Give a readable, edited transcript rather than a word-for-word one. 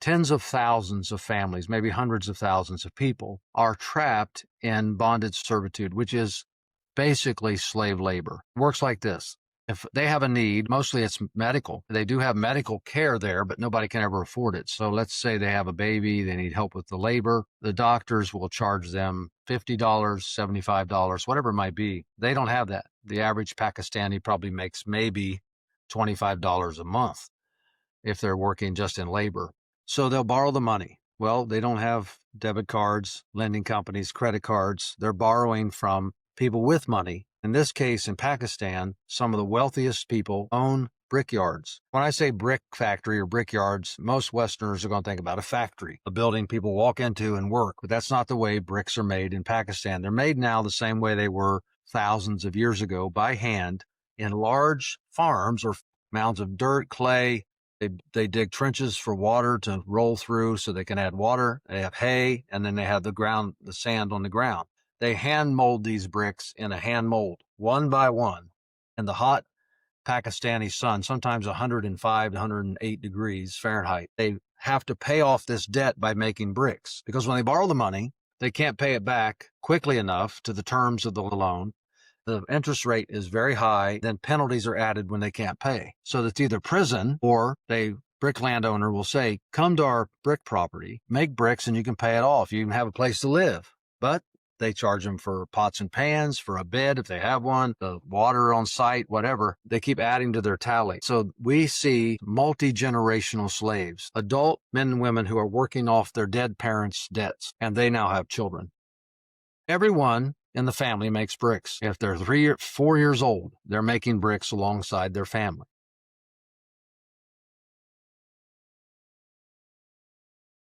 tens of thousands of families, maybe hundreds of thousands of people, are trapped in bondage servitude, which is basically slave labor. It works like this. If they have a need, mostly it's medical. They do have medical care there, but nobody can ever afford it. So let's say they have a baby, they need help with the labor. The doctors will charge them $50, $75, whatever it might be. They don't have that. The average Pakistani probably makes maybe $25 a month if they're working just in labor. So they'll borrow the money. Well, they don't have debit cards, lending companies, credit cards. They're borrowing from people with money. In this case, in Pakistan, some of the wealthiest people own brickyards. When I say brick factory or brickyards, most Westerners are going to think about a factory, a building people walk into and work. But that's not the way bricks are made in Pakistan. They're made now the same way they were thousands of years ago, by hand, in large farms or mounds of dirt, clay. They dig trenches for water to roll through so they can add water. They have hay, and then they have the sand on the ground. They hand mold these bricks in a hand mold, one by one, in the hot Pakistani sun, sometimes 105 to 108 degrees Fahrenheit. They have to pay off this debt by making bricks, because when they borrow the money, they can't pay it back quickly enough to the terms of the loan. The interest rate is very high. Then penalties are added when they can't pay. So it's either prison, or the brick landowner will say, come to our brick property, make bricks, and you can pay it off. You even have a place to live. But they charge them for pots and pans, for a bed if they have one, the water on site, whatever. They keep adding to their tally. So we see multi-generational slaves, adult men and women who are working off their dead parents' debts, and they now have children. Everyone in the family makes bricks. If they're 3 or 4 years old, they're making bricks alongside their family.